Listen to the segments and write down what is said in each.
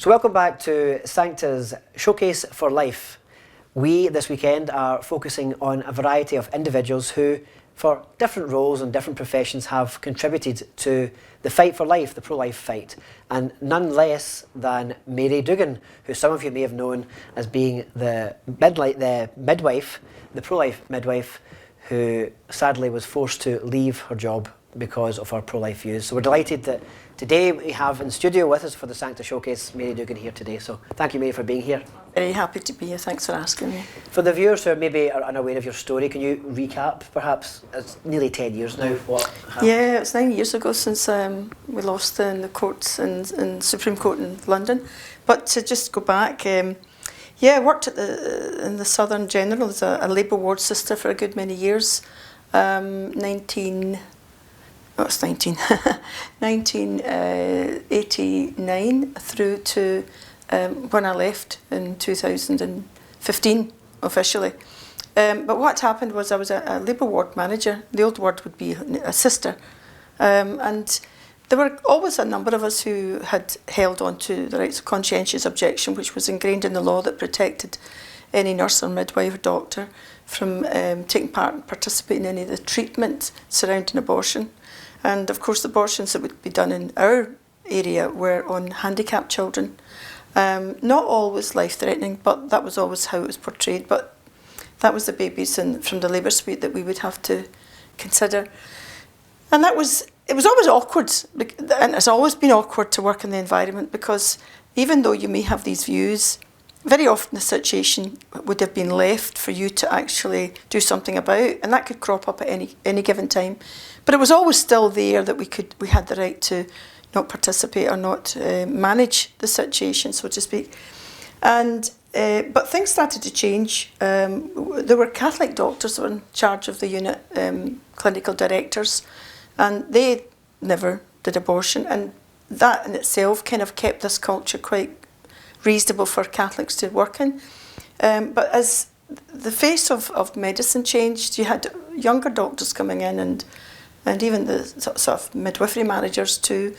So welcome back to Sancta's Showcase for Life. We, this weekend, are focusing on a variety of individuals who, for different roles and different professions, have contributed to the fight for life, the pro-life fight, and none less than Mary Doogan, who some of you may have known as being the midwife, the pro-life midwife, who sadly was forced to leave her job because of her pro-life views. So we're delighted that today we have in studio with us for the Sancta Showcase, Mary Doogan here today. So thank you, Mary, for being here. Very happy to be here. Thanks for asking me. For the viewers who maybe are unaware of your story, can you recap, perhaps? It's nearly 10 years now. What happened? Yeah, it's 9 years ago since we lost in the courts in Supreme Court in London. But to just go back, I worked at in the Southern General as a labour ward sister for a good many years. 1989 through to when I left in 2015 officially. But what happened was I was a labour ward manager. The old word would be a sister. And there were always a number of us who had held on to the rights of conscientious objection, which was ingrained in the law that protected any nurse or midwife or doctor from taking part and participating in any of the treatment surrounding abortion. And of course the abortions that would be done in our area were on handicapped children. Not always life-threatening, but that was always how it was portrayed. But that was the babies from the labour suite that we would have to consider. And it was always awkward, and it's always been awkward to work in the environment, because even though you may have these views, very often the situation would have been left for you to actually do something about, and that could crop up at any given time. But it was always still there that we had the right to not participate or not manage the situation, so to speak. And but things started to change. There were Catholic doctors that were in charge of the unit, clinical directors, and they never did abortion, and that in itself kind of kept this culture quite reasonable for Catholics to work in. But as the face of medicine changed, you had younger doctors coming in and even the sort of midwifery managers too.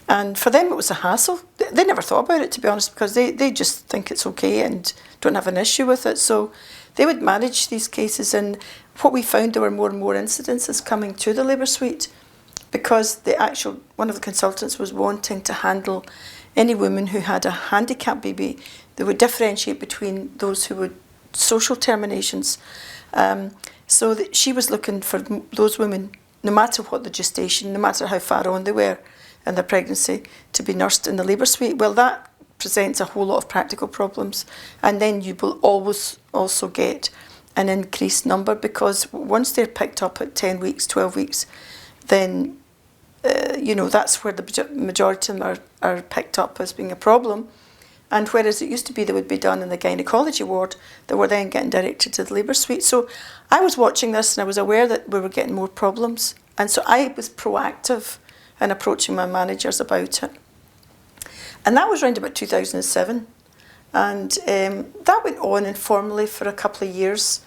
And for them it was a hassle. They never thought about it, to be honest, because they just think it's okay and don't have an issue with it. So they would manage these cases, and what we found, there were more and more incidences coming to the labour suite, because one of the consultants was wanting to handle any woman who had a handicapped baby. They would differentiate between those who would social terminations. So that she was looking for those women, no matter what the gestation, no matter how far on they were in their pregnancy, to be nursed in the labour suite. Well, that presents a whole lot of practical problems. And then you will always also get an increased number, because once they're picked up at 10 weeks, 12 weeks, then that's where the majority of them are picked up as being a problem. And whereas it used to be they would be done in the gynaecology ward, they were then getting directed to the labour suite. So I was watching this and I was aware that we were getting more problems. And so I was proactive in approaching my managers about it. And that was around about 2007. And that went on informally for a couple of years.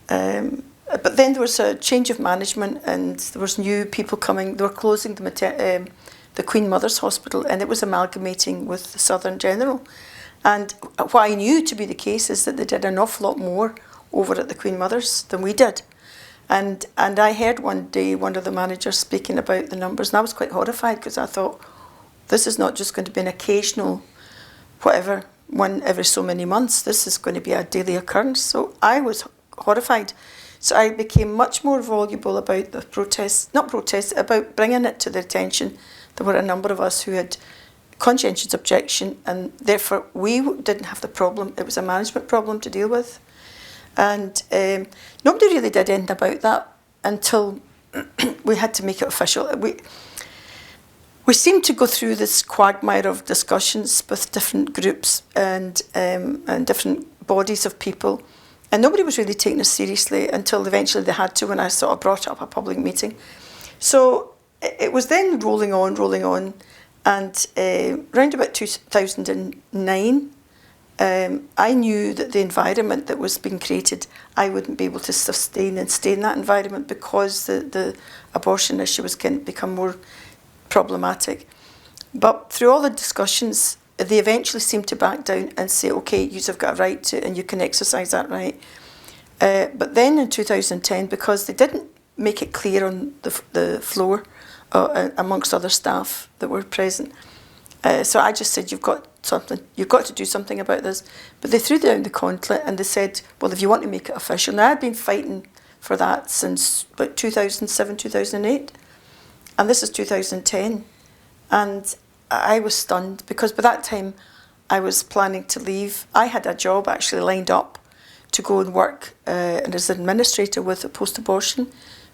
But then there was a change of management, and there was new people coming. They were closing the Queen Mother's Hospital, and it was amalgamating with the Southern General. And what I knew to be the case is that they did an awful lot more over at the Queen Mother's than we did. And I heard one day one of the managers speaking about the numbers, and I was quite horrified, because I thought, this is not just going to be an occasional whatever, one every so many months. This is going to be a daily occurrence. So I was horrified. So I became much more voluble about the about bringing it to their attention. There were a number of us who had conscientious objection, and therefore we didn't have the problem. It was a management problem to deal with. And nobody really did anything about that until we had to make it official. We seemed to go through this quagmire of discussions with different groups and different bodies of people. And nobody was really taking us seriously until eventually they had to, when I sort of brought up a public meeting. So it was then rolling on. And around about 2009, I knew that the environment that was being created, I wouldn't be able to sustain and stay in that environment, because the abortion issue was going to become more problematic. But through all the discussions, they eventually seemed to back down and say, okay, you've got a right to, and you can exercise that right. But then in 2010, because they didn't make it clear on the floor amongst other staff that were present, so I just said, you've got to do something about this. But they threw down the gauntlet and they said, well, if you want to make it official. Now, I'd been fighting for that since about 2007, 2008, and this is 2010. And I was stunned because by that time I was planning to leave. I had a job actually lined up to go and work as an administrator with a post-abortion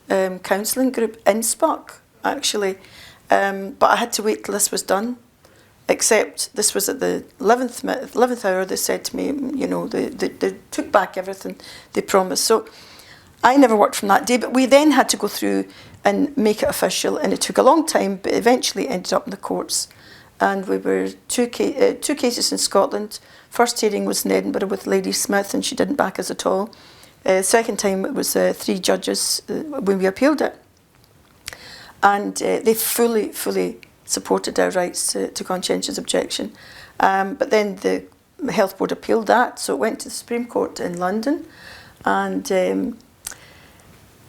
counselling group in Spock, actually. But I had to wait till this was done, except this was at the 11th hour. They said to me, you know, they took back everything they promised. So I never worked from that day, but we then had to go through and make it official, and it took a long time, but eventually ended up in the courts. And we were two cases in Scotland. First hearing was in Edinburgh with Lady Smith, and she didn't back us at all. Second time it was 3 judges when we appealed it. And they fully supported our rights to conscientious objection. But then the Health Board appealed that, so it went to the Supreme Court in London. And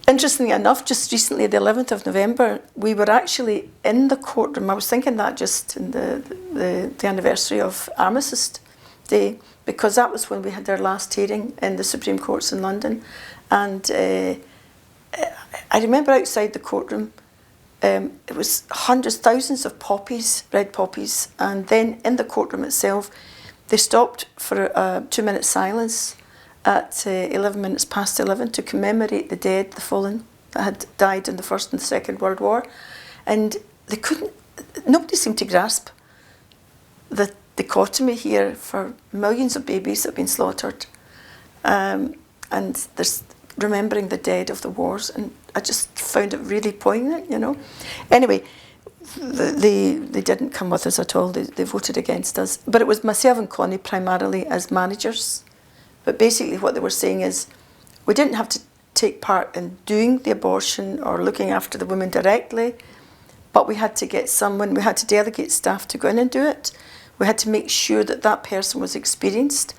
interestingly enough, just recently, the 11th of November, we were actually in the courtroom. I was thinking that just in the anniversary of Armistice Day, because that was when we had our last hearing in the Supreme Courts in London. And I remember outside the courtroom, it was hundreds, thousands of poppies, red poppies. And then in the courtroom itself, they stopped for a 2-minute silence at 11 minutes past 11 to commemorate the dead, the fallen that had died in the First and the Second World War. And nobody seemed to grasp the dichotomy here for millions of babies that have been slaughtered. And there's remembering the dead of the wars, and I just found it really poignant, you know. Anyway, they didn't come with us at all. They voted against us. But it was myself and Connie primarily as managers. But basically what they were saying is we didn't have to take part in doing the abortion or looking after the women directly, but we had to get someone, we had to delegate staff to go in and do it. We had to make sure that that person was experienced,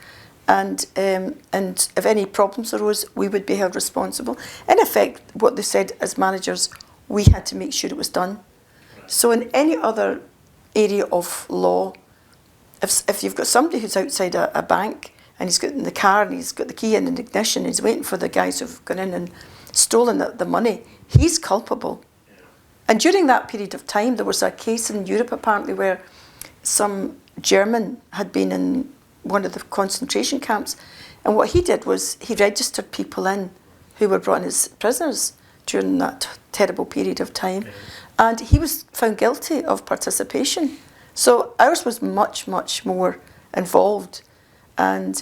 and if any problems arose, we would be held responsible. In effect, what they said as managers, we had to make sure it was done. So in any other area of law, if you've got somebody who's outside a bank, and he's got in the car and he's got the key in the ignition, he's waiting for the guys who've gone in and stolen the money, he's culpable. And during that period of time, there was a case in Europe apparently where some German had been in one of the concentration camps, and what he did was he registered people in who were brought in as prisoners during that terrible period of time, and he was found guilty of participation. So ours was much, much more involved. And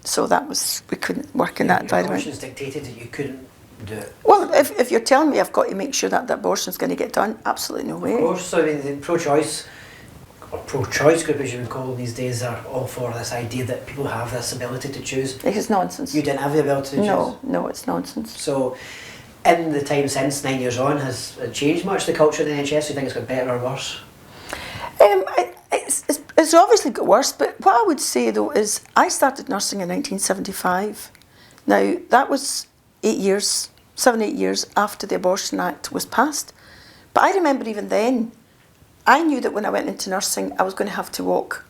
so that was, we couldn't work in that environment. Conscience dictated that you couldn't do it. Well, if you're telling me I've got to make sure that the abortion's going to get done, absolutely no way. Of course, so I mean, the pro-choice, or pro-choice group as you would call them these days, are all for this idea that people have this ability to choose. It is nonsense. You didn't have the ability to choose? No, it's nonsense. So, in the time since 9 years on, has it changed much, the culture in the NHS? Do you think it's got better or worse? It's obviously got worse, but what I would say though is I started nursing in 1975. Now that was 8 years, 7-8 years after the Abortion Act was passed. But I remember even then, I knew that when I went into nursing, I was going to have to walk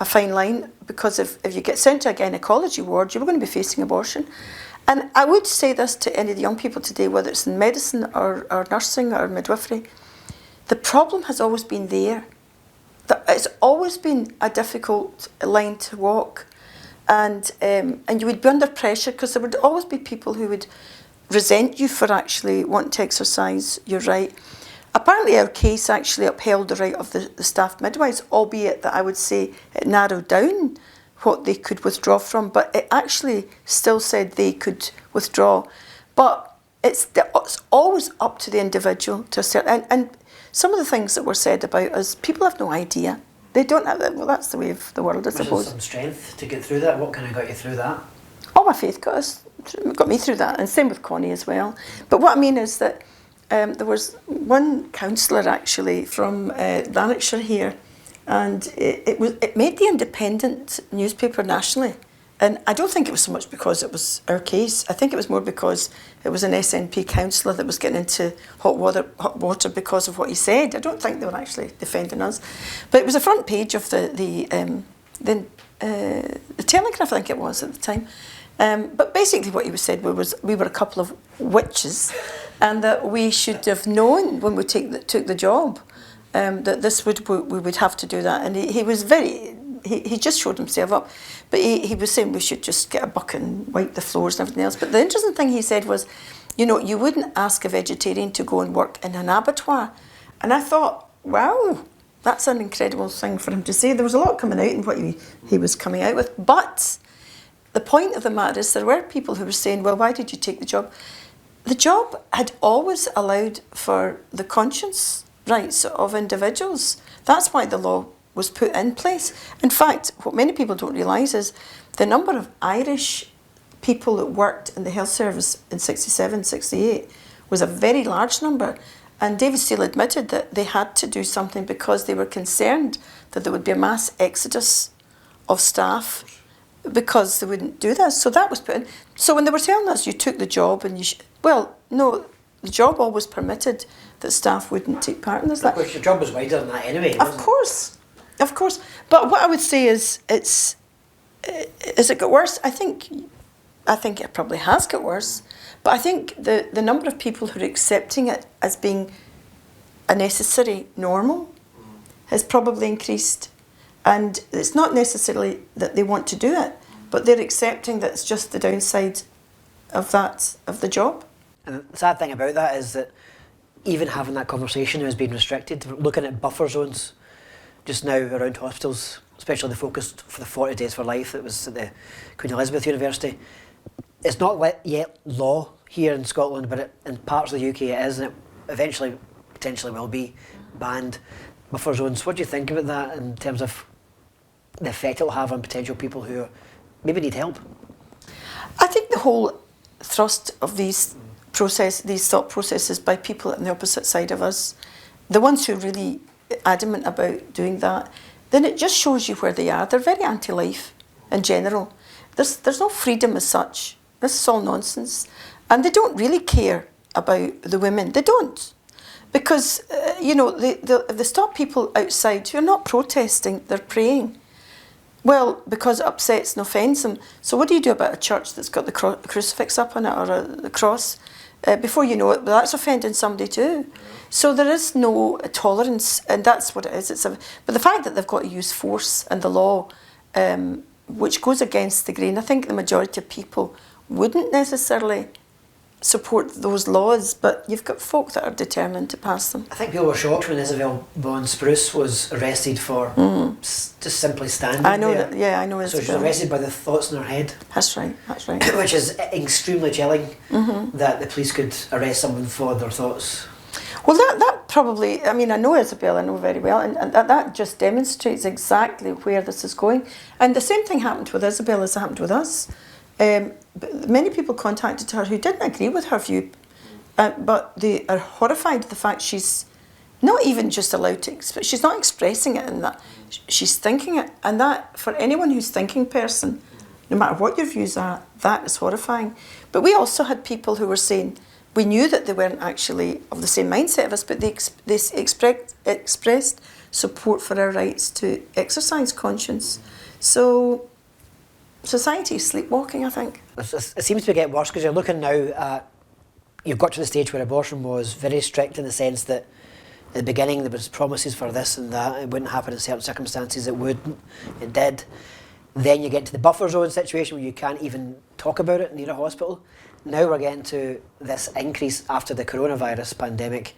a fine line, because if you get sent to a gynaecology ward, you were going to be facing abortion. And I would say this to any of the young people today, whether it's in medicine or nursing or midwifery, the problem has always been there. It's always been a difficult line to walk, and you would be under pressure because there would always be people who would resent you for actually wanting to exercise your right. Apparently our case actually upheld the right of the staff midwives, albeit that I would say it narrowed down what they could withdraw from, but it actually still said they could withdraw. But it's always up to the individual to assert, and some of the things that were said about us, people have no idea. They don't have, well, that's the way of the world, I suppose. Was there some strength to get through that? What kind of got you through that? Oh, my faith got me through that, and same with Connie as well. But what I mean is that there was one counsellor actually from Lanarkshire here, And it made the Independent newspaper nationally. And I don't think it was so much because it was our case. I think it was more because it was an SNP councillor that was getting into hot water because of what he said. I don't think they were actually defending us. But it was the front page of the Telegraph, I think it was at the time. But basically what he said was we were a couple of witches, and that we should have known when we took the job that we would have to do that. And he was he just showed himself up. But he was saying we should just get a bucket and wipe the floors and everything else. But the interesting thing he said was, you know, you wouldn't ask a vegetarian to go and work in an abattoir. And I thought, wow, that's an incredible thing for him to say. There was a lot coming out in what he was coming out with. But the point of the matter is there were people who were saying, well, why did you take the job? The job had always allowed for the conscience rights of individuals. That's why the law was put in place. In fact, what many people don't realise is the number of Irish people that worked in the health service in 67, 68 was a very large number. And David Steele admitted that they had to do something because they were concerned that there would be a mass exodus of staff because they wouldn't do this. So that was put in. So when they were telling us you took the job and well, no, the job always permitted that staff wouldn't take part in this. Of course, your job was wider than that anyway. Of course. But what I would say is, has it got worse? I think it probably has got worse. But I think the number of people who are accepting it as being a necessary normal has probably increased. And it's not necessarily that they want to do it, but they're accepting that it's just the downside of the job. And the sad thing about that is that even having that conversation has been restricted. Looking at buffer zones just now around hospitals, especially the focus for the 40 Days for Life that was at the Queen Elizabeth University. It's not yet law here in Scotland, but in parts of the UK it is, and it eventually potentially will be banned. Buffer zones, what do you think about that in terms of the effect it will have on potential people who maybe need help? I think the whole thrust of these thought processes by people on the opposite side of us, the ones who are really adamant about doing that, then it just shows you where they are. They're very anti-life in general. There's no freedom as such. This is all nonsense. And they don't really care about the women. They don't. Because, if they stop people outside who are not protesting, they're praying. Well, because it upsets and offends them. So what do you do about a church that's got the crucifix up on it or a cross? Before you know it, well, that's offending somebody too. So there is no tolerance, and that's what it is. But the fact that they've got to use force and the law, which goes against the grain, I think the majority of people wouldn't necessarily support those laws, but you've got folk that are determined to pass them. I think people were shocked when Isabel Vaughan Spruce was arrested for just simply standing there. I know Isabel. So she was arrested by the thoughts in her head. That's right. Which is extremely chilling, that the police could arrest someone for their thoughts. Well, that probably, I know Isabel, I know very well, and that just demonstrates exactly where this is going. And the same thing happened with Isabel as it happened with us. Many people contacted her who didn't agree with her view, but they are horrified at the fact she's not even just allowed to, she's not expressing it in that, she's thinking it. And that, for anyone who's a thinking person, no matter what your views are, that is horrifying. But we also had people who were saying, we knew that they weren't actually of the same mindset of us, but they expressed support for our rights to exercise conscience. So society is sleepwalking, I think. It seems to be getting worse because you're looking now at, you've got to the stage where abortion was very strict in the sense that at the beginning there was promises for this and that, it wouldn't happen in certain circumstances, it wouldn't, it did. Then you get to the buffer zone situation where you can't even talk about it near a hospital. Now we're getting to this increase after the coronavirus pandemic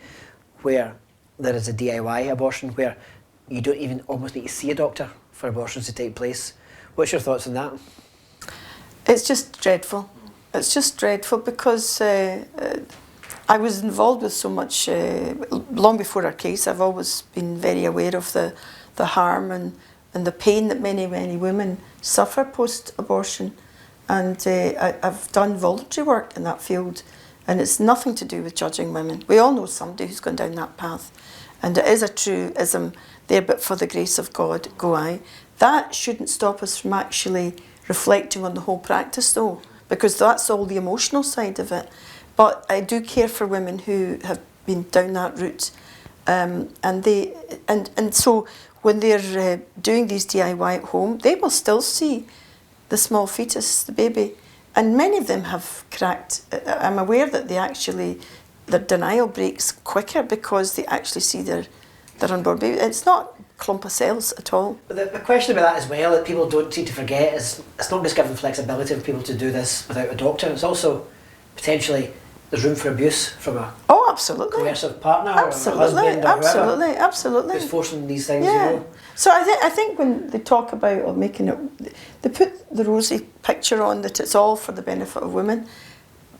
where there is a DIY abortion where you don't even almost need to see a doctor for abortions to take place. What's your thoughts on that? It's just dreadful. It's just dreadful because I was involved with so much, long before our case. I've always been very aware of the harm and the pain that many women suffer post-abortion. And I've done voluntary work in that field, and it's nothing to do with judging women. We all know somebody who's gone down that path. And it is a truism there, but for the grace of God, go I. That shouldn't stop us from actually reflecting on the whole practice, though, because that's all the emotional side of it. But I do care for women who have been down that route, and so when they're doing these DIY at home, they will still see the small fetus, the baby, and many of them have cracked. I'm aware that their denial breaks quicker because they actually see their unborn baby. It's not a clump of cells at all. But the question about that as well, that people don't seem to forget, is it's not just giving flexibility for people to do this without a doctor, it's also potentially there's room for abuse from a absolutely coercive partner absolutely, or a husband or absolutely, whoever absolutely. who's forcing these things, Yeah. you know. So I think when they talk about or making it, they put the rosy picture on that it's all for the benefit of women,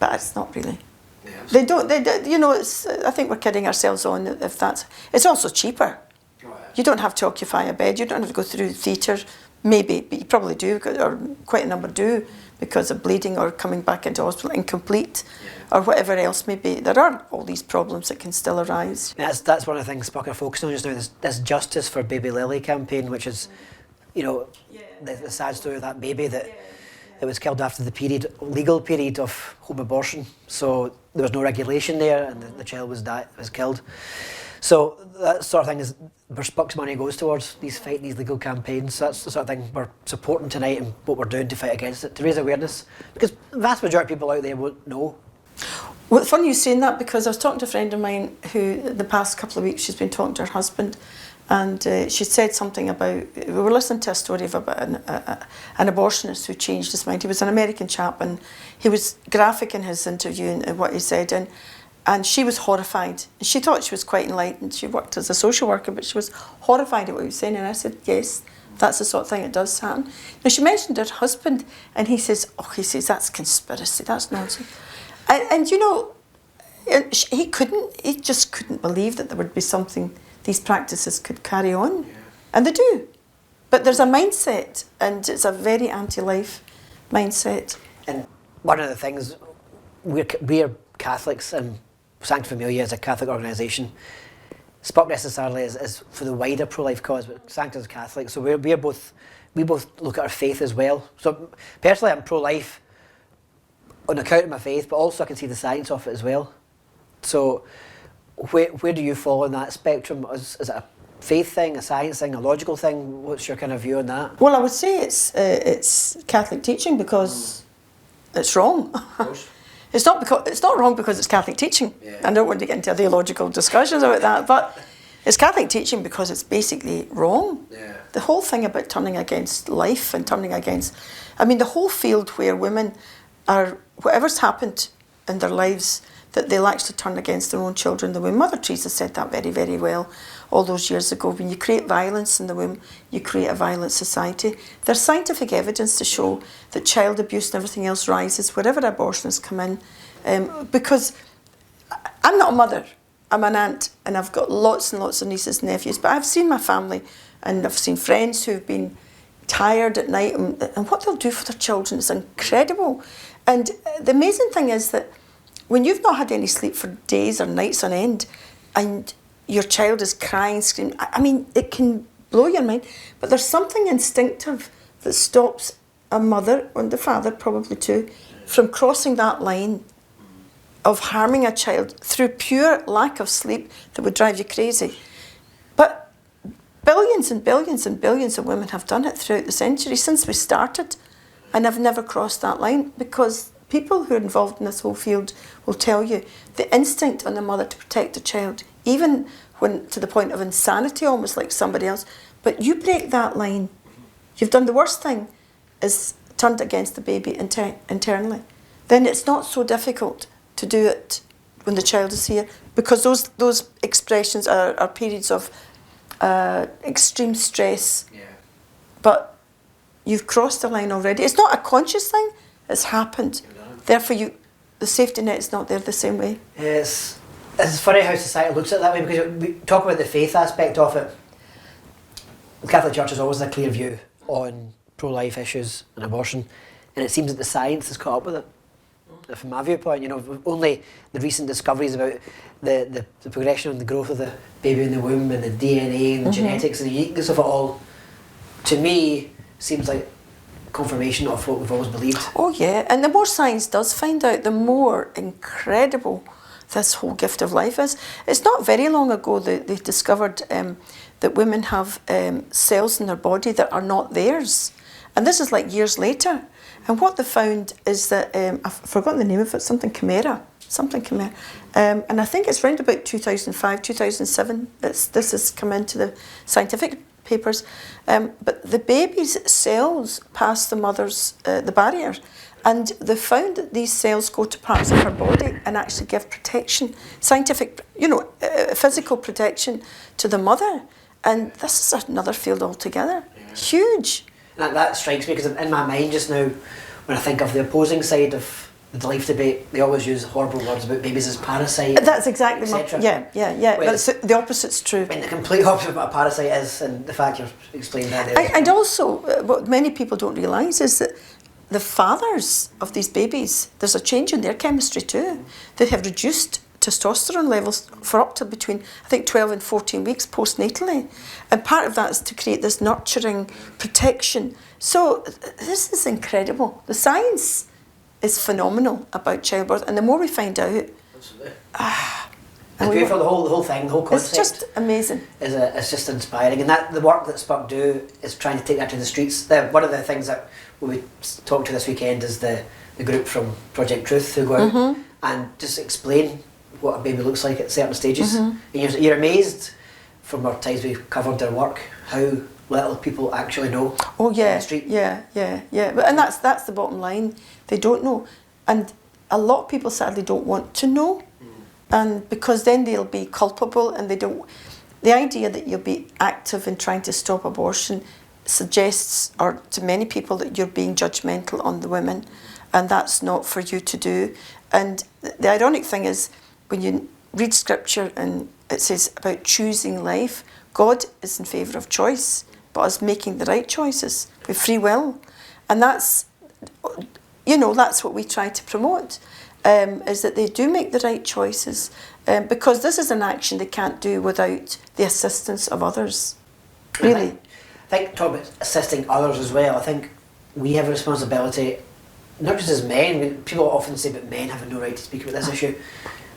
but it's not really. Yeah. They don't. You know, it's. I think we're kidding ourselves on if that's. It's also cheaper. Oh, yeah. You don't have to occupy a bed. You don't have to go through theatre. Maybe, but you probably do, or quite a number do, because of bleeding or coming back into hospital incomplete, or whatever else may be. There are all these problems that can still arise. That's one of the things Spock are focusing on just now. This Justice for Baby Lily campaign, which is, you know, the sad story of that baby that was killed after the legal period of home abortion. So there was no regulation there, and the child was killed. So that sort of thing is where Spock's money goes towards, these legal campaigns. So that's the sort of thing we're supporting tonight and what we're doing to fight against it, to raise awareness. Because the vast majority of people out there won't know. Well, it's funny you saying that, because I was talking to a friend of mine who, the past couple of weeks, she's been talking to her husband, and she said something about, we were listening to a story of about an abortionist who changed his mind. He was an American chap, and he was graphic in his interview and what he said, and she was horrified. She thought she was quite enlightened. She worked as a social worker, but she was horrified at what he was saying, and I said, yes, that's the sort of thing that does happen. Now, she mentioned her husband, and he says, that's conspiracy, that's nonsense. And you know, he just couldn't believe that there would be something these practices could carry on. Yeah. And they do. But there's a mindset, and it's a very anti-life mindset. And one of the things, we're Catholics, and Sancta Familia is a Catholic organisation. Spock necessarily is for the wider pro-life cause, but Sancta is Catholic, so we both look at our faith as well. So personally, I'm pro-life on account of my faith, but also I can see the science of it as well. So where do you fall in that spectrum? Is it a faith thing, a science thing, a logical thing? What's your kind of view on that? Well, I would say it's Catholic teaching because it's wrong. Of course. It's not wrong because it's Catholic teaching. Yeah. I don't want to get into theological discussions about that, but it's Catholic teaching because it's basically wrong. Yeah. The whole thing about turning against life and turning against, the whole field where women are, whatever's happened in their lives, that they'll actually turn against their own children in the womb. Mother Teresa said that very, very well all those years ago. When you create violence in the womb, you create a violent society. There's scientific evidence to show that child abuse and everything else rises wherever abortionists come in. Because I'm not a mother, I'm an aunt, and I've got lots and lots of nieces and nephews, but I've seen my family, and I've seen friends who've been tired at night, and what they'll do for their children is incredible. And the amazing thing is that when you've not had any sleep for days or nights on end, and your child is crying, screaming, it can blow your mind. But there's something instinctive that stops a mother, and the father probably too, from crossing that line of harming a child through pure lack of sleep that would drive you crazy. But billions and billions and billions of women have done it throughout the century since we started, and have never crossed that line, because people who are involved in this whole field will tell you the instinct on the mother to protect the child, even when to the point of insanity, almost like somebody else. But you break that line, you've done the worst thing, is turned against the baby internally. Then it's not so difficult to do it when the child is here, because those expressions are periods of extreme stress. Yeah. But you've crossed the line already. It's not a conscious thing, it's happened. Therefore, the safety net is not there the same way. It's funny how society looks at it that way, because we talk about the faith aspect of it. The Catholic Church has always had a clear view on pro-life issues and abortion, and it seems that the science has caught up with it. from my viewpoint, you know, only the recent discoveries about the progression and the growth of the baby in the womb and the DNA and the genetics and the uniqueness of it all, to me, seems like confirmation of what we've always believed. Oh yeah, and the more science does find out, the more incredible this whole gift of life is. It's not very long ago that they discovered that women have cells in their body that are not theirs. And this is like years later. And what they found is that, I've forgotten the name of it, something chimera. And I think it's around about 2005, 2007, this has come into the scientific papers. But the baby's cells pass the mother's, the barrier. And they found that these cells go to parts of her body and actually give protection, scientific, you know, physical protection to the mother. And this is another field altogether. Yeah. Huge. That strikes me, because in my mind just now, when I think of the opposing side of the life debate, they always use horrible words about babies as parasites. That's exactly my... Yeah. Whereas, but the opposite's true. I mean, the complete opposite of what a parasite is, and the fact you've explained that. And also, what many people don't realise is that the fathers of these babies, there's a change in their chemistry too. They have reduced testosterone levels for up to between, I think, 12 and 14 weeks postnatally. And part of that is to create this nurturing protection. So this is incredible. The science is phenomenal about childbirth, and the more we find out... Absolutely. It's beautiful, the whole thing, the whole concept. It's just amazing. It's just inspiring. And that the work that Spark do is trying to take that to the streets. One of the things that we talked to this weekend is the group from Project Truth who go out and just explain what a baby looks like at certain stages. And you're amazed, from our times we've covered their work, how little people actually know. Oh yeah, on the street. yeah. And that's the bottom line. They don't know, and a lot of people sadly don't want to know, and because then they'll be culpable, and they don't. The idea that you'll be active in trying to stop abortion suggests, or to many people, that you're being judgmental on the women, and that's not for you to do. And the ironic thing is, when you read scripture and it says about choosing life, God is in favour of choice, but us making the right choices with free will. And that's, you know, that's what we try to promote, is that they do make the right choices, because this is an action they can't do without the assistance of others, really. I think talking about assisting others as well, I think we have a responsibility, not just as men. I mean, people often say that men have no right to speak about this issue,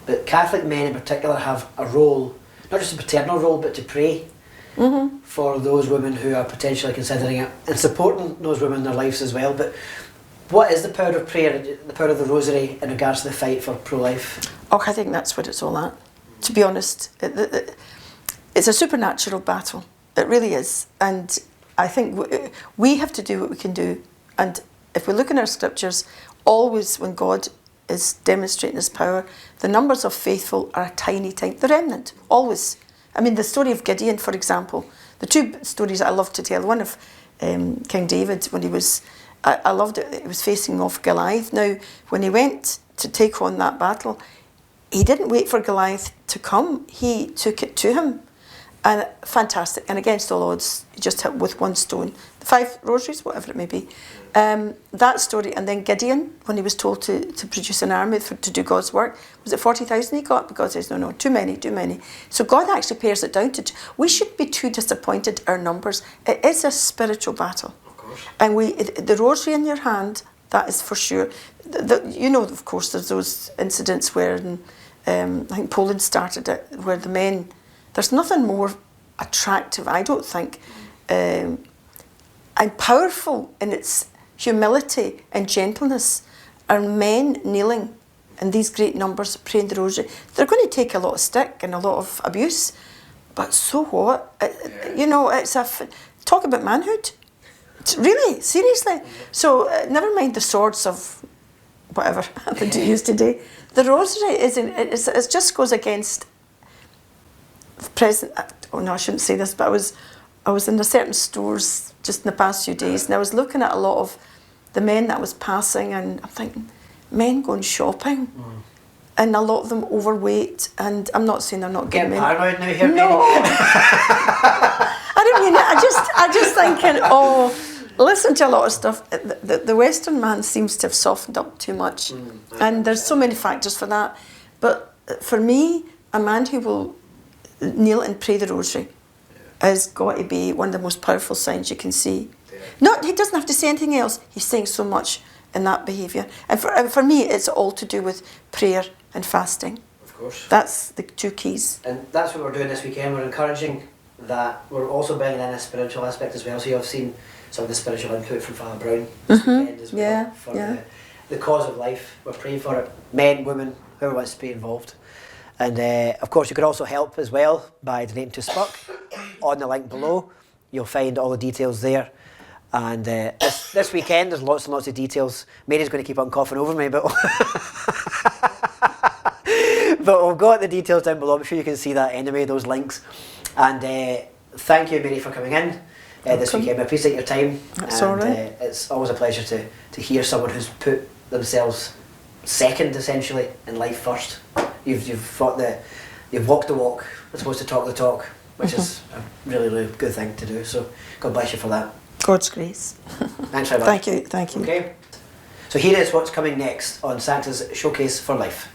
but Catholic men in particular have a role, not just a paternal role, but to pray for those women who are potentially considering it, and supporting those women in their lives as well. But what is the power of prayer, the power of the rosary, in regards to the fight for pro-life? Oh, I think that's what it's all at, to be honest. It's a supernatural battle. It really is. And I think we have to do what we can do. And if we look in our scriptures, always when God is demonstrating his power, the numbers of faithful are a tiny, the remnant, always. I mean, the story of Gideon, for example, the two stories I love to tell, one of King David, when he was, I loved it, he was facing off Goliath. Now, when he went to take on that battle, he didn't wait for Goliath to come, he took it to him. And fantastic, and against all odds, he just hit with one stone. The 5 rosaries, whatever it may be. That story, and then Gideon, when he was told to produce an army to do God's work, was it 40,000 he got? But God says, no, too many. So God actually pares it down to, we shouldn't be too disappointed our numbers. It is a spiritual battle. Of course. And the rosary in your hand, that is for sure. You know, of course, there's those incidents where, I think Poland started it, where the men, there's nothing more attractive, I don't think, and powerful in its humility and gentleness are men kneeling in these great numbers praying the rosary. They're going to take a lot of stick and a lot of abuse, but so what? You know, talk about manhood. Really, seriously. So never mind the swords of whatever they do use today. The rosary it just goes against present. Oh no, I shouldn't say this, but I was in a certain stores just in the past few days, and I was looking at a lot of the men that I was passing, and I'm thinking, men going shopping, and a lot of them overweight. And I'm not saying they're not good men. Paranoid now here. No, I don't mean it. I just thinking, oh, listen to a lot of stuff. The Western man seems to have softened up too much, and there's so many factors for that. But for me, a man who will kneel and pray the rosary has got to be one of the most powerful signs you can see. Not, he doesn't have to say anything else. He's saying so much in that behaviour. And for me, it's all to do with prayer and fasting. Of course. That's the two keys. And that's what we're doing this weekend. We're encouraging that. We're also bringing in a spiritual aspect as well. So you've seen some of the spiritual input from Father Brown this weekend as well. For the cause of life. We're praying for it. Men, women, whoever wants to be involved. And of course, you could also help as well by donating to Spuck. On the link below, you'll find all the details there. And this weekend, there's lots and lots of details. Mary's going to keep on coughing over me, but but we've got the details down below. I'm sure you can see that anyway, those links. And thank you, Mary, for coming in this weekend. I appreciate your time. That's all right. It's always a pleasure to hear someone who's put themselves second, essentially, in life first. You've walked the walk, as opposed to talk the talk, which is a really, really good thing to do. So God bless you for that. God's grace. Thanks very much. Thank you. Okay. So here is what's coming next on Sancta's Showcase for Life.